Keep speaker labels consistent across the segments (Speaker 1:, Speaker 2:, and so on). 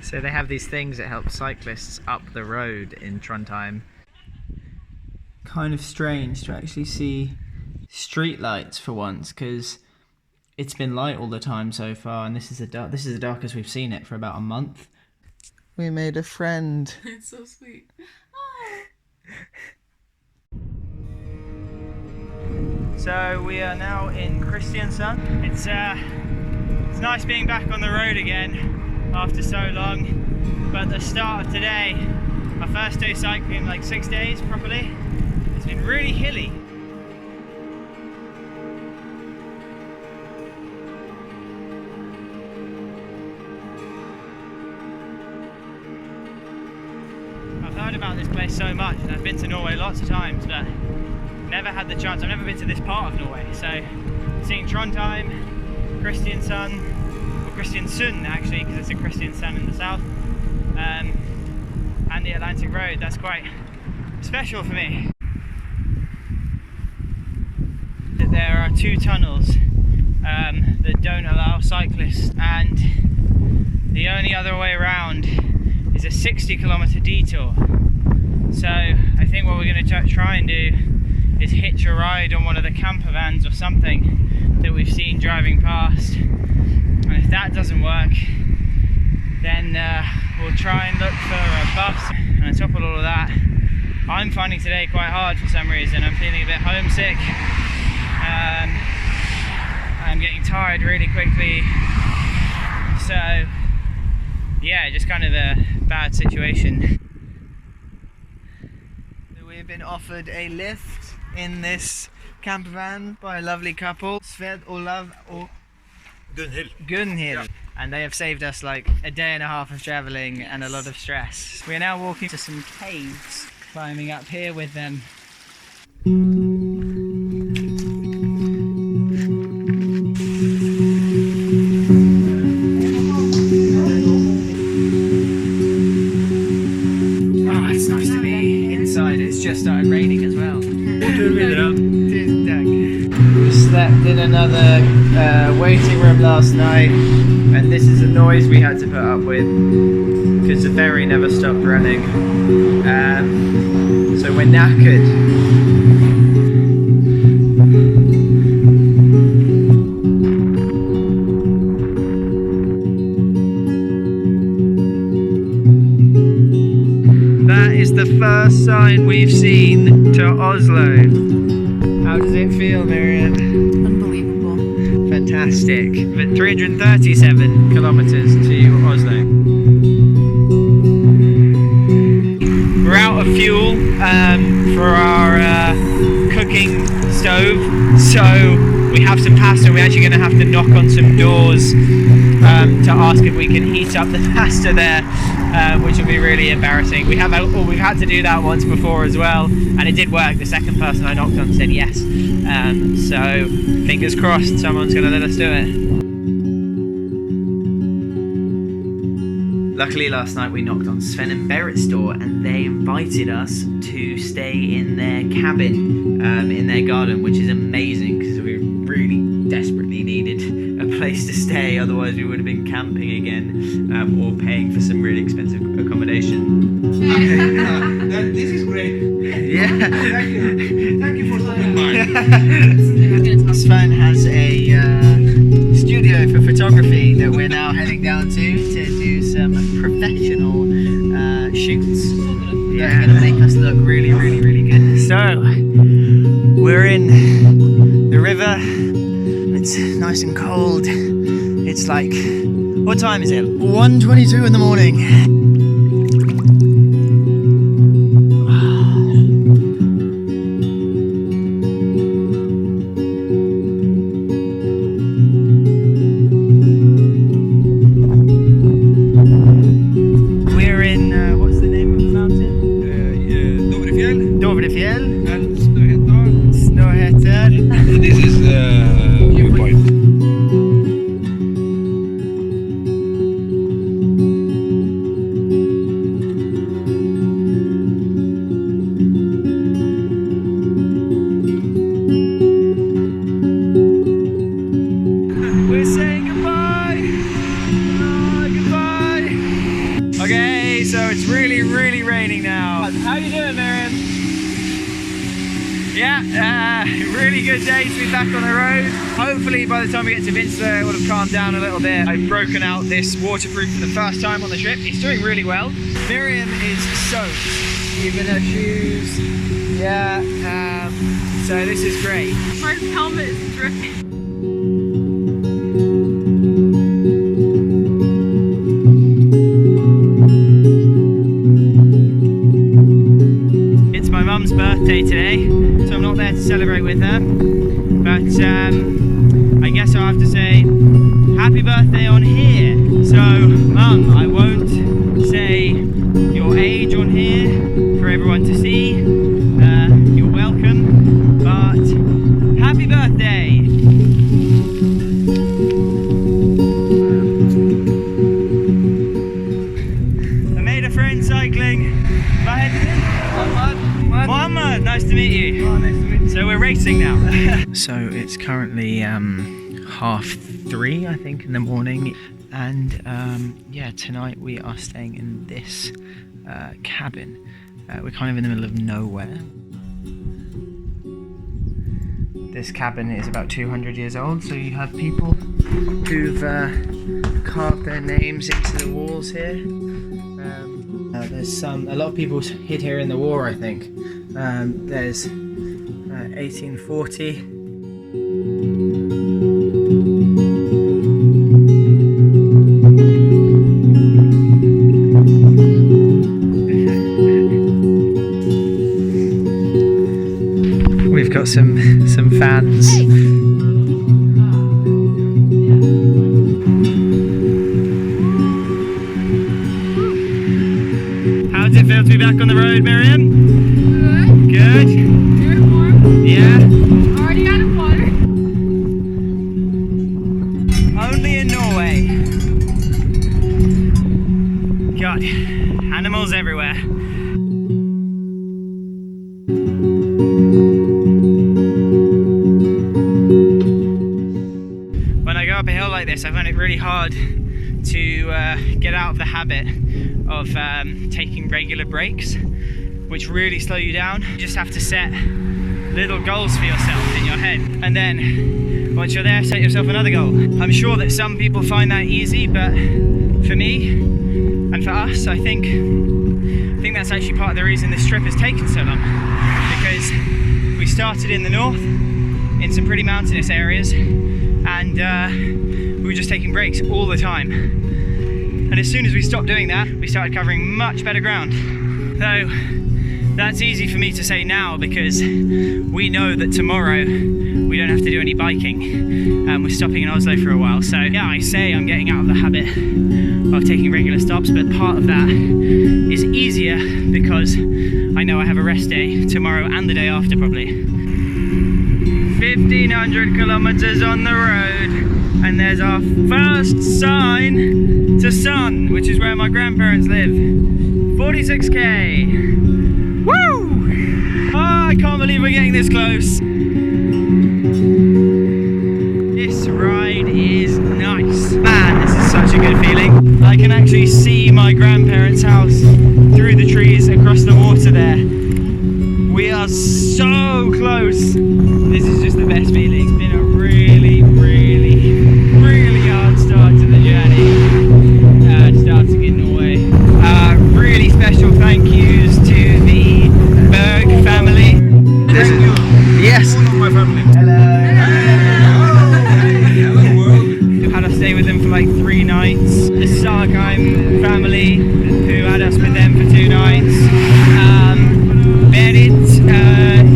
Speaker 1: So they have these things that help cyclists up the road in Trondheim. Kind of strange to actually see street lights for once, because it's been light all the time so far, and this is the darkest we've seen it for about a month. We made a friend.
Speaker 2: It's so sweet.
Speaker 1: So we are now in Kristiansund. It's nice being back on the road again after so long. But the start of today, our first day cycling in like 6 days properly, it's been really hilly. I've heard about this place so much, and I've been to Norway lots of times, but never had the chance. I've never been to this part of Norway, so seeing Trondheim, Kristiansund, or Kristiansund actually, because it's a Kristiansund in the south, and the Atlantic Road, that's quite special for me. There are 2 tunnels that don't allow cyclists, and the only other way around is a 60-kilometer detour. So I think what we're going to try and do is hitch a ride on one of the camper vans or something that we've seen driving past, and if that doesn't work, then we'll try and look for a bus. And on top of all of that, I'm finding today quite hard for some reason. I'm feeling a bit homesick, I'm getting tired really quickly, so yeah, just kind of a bad situation. We've been offered a lift in this camper van by a lovely couple, Sved, Olav or Gunhild. Yeah. And they have saved us like a day and a half of travelling and a lot of stress. We are now walking to some caves, climbing up here with them. Oh, it's nice to be inside. It's just started raining as well. We slept in another waiting room last night, and this is the noise we had to put up with because the ferry never stopped running. So we're knackered. That is the first sign we've seen to Oslo. How does it feel, Miriam?
Speaker 2: Unbelievable.
Speaker 1: Fantastic. But 337 kilometers to Oslo. We're out of fuel for our cooking stove, so we have some pasta. We're actually going to have to knock on some doors to ask if we can heat up the pasta there, which will be really embarrassing. We've had to do that once before as well, and it did work. The second person I knocked on said yes, so fingers crossed someone's going to let us do it. Luckily last night we knocked on Sven and Berit's door, and they invited us to stay in their cabin in their garden, which is amazing because we really desperately needed a place to stay, otherwise we would have been camping again or paying for some really expensive accommodation.
Speaker 3: This is great.
Speaker 1: Yeah.
Speaker 3: Thank you for stopping by.
Speaker 1: Sven has a studio for photography that we're now heading down to do some professional shoots. Yeah, going to make us look really, really, really good. So, we're in the river. It's nice and cold. It's like, what time is it? 1:22 in the morning. Okay, so it's really raining now. How you doing, Miriam? Yeah, really good day to be back on the road. Hopefully by the time we get to Vinstra it will have calmed down a little bit. I've broken out this waterproof for the first time on the trip. It's doing really well. Miriam is soaked, even her shoes. Yeah, so this is great.
Speaker 2: My helmet is dripping.
Speaker 1: It's my mum's birthday today, so I'm not there to celebrate with her. But I guess I'll have to say happy birthday on here. So, Mum, I won't say your age on here for everyone to see. You're welcome, but happy birthday! I made a friend cycling. Mohammed, nice to meet you.
Speaker 3: Oh, nice to meet you.
Speaker 1: So we're racing now. So it's currently 3:30, I think, in the morning, and yeah, tonight we are staying in this cabin. We're kind of in the middle of nowhere. This cabin is about 200 years old, so you have people who've carved their names into the walls here. There's a lot of people hid here in the war, I think. There's 1840. We've got some fans. How does it feel to be back on the road, Miriam?
Speaker 2: Good.
Speaker 1: Good?
Speaker 2: Very warm.
Speaker 1: Yeah?
Speaker 2: Already out of water.
Speaker 1: Only in Norway. God, animals everywhere. When I go up a hill like this, I find it really hard to get out of the habit of taking regular breaks, which really slow you down. You just have to set little goals for yourself in your head, and then once you're there, set yourself another goal. I'm sure that some people find that easy, but for me and for us, I think that's actually part of the reason this trip has taken so long, because we started in the north in some pretty mountainous areas, and we were just taking breaks all the time. And as soon as we stopped doing that, we started covering much better ground. So that's easy for me to say now, because we know that tomorrow we don't have to do any biking. We're stopping in Oslo for a while. So yeah, I say I'm getting out of the habit of taking regular stops, but part of that is easier because I know I have a rest day tomorrow and the day after probably. 1,500 kilometers on the road, and there's our first sign to Sun, which is where my grandparents live. 46k. Woo! Oh, I can't believe we're getting this close. This ride is nice. Man, this is such a good feeling. I can actually see my grandparents' house through the trees across the water there. We are so close. This is just the best feeling. It's been a really hard start to the journey, starting in Norway. Really special thank yous to the Berg family.
Speaker 3: Thank you.
Speaker 1: Yes.
Speaker 3: All of my family.
Speaker 1: Hello.
Speaker 3: Hello world.
Speaker 1: We've had us stay with them for like 3 nights. The Sargheim family, who had us with them for 2 nights. Berit,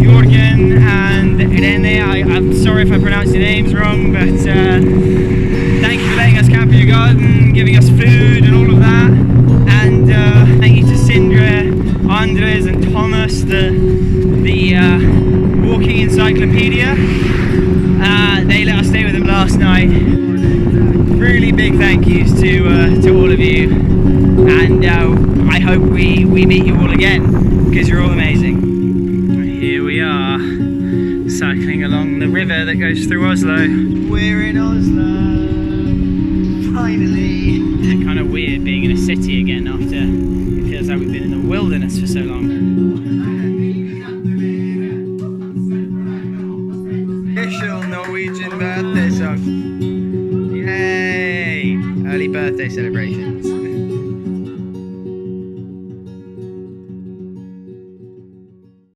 Speaker 1: Jorgen and Rene. I'm sorry if I pronounced your names wrong, but thank you for letting us camp in your garden, giving us food and all of that. And thank you to Sindre, Andres and Thomas, the walking encyclopedia. They let us stay with them last night. Really big thank yous to all of you, and I hope we meet you all again, because you're all amazing. Here we are, cycling along the river that goes through Oslo. We're in Oslo, finally. It's kind of weird being in a city again after it feels like we've been in the wilderness for so long.
Speaker 4: Official Norwegian birthday song. Yay! Early birthday celebrations.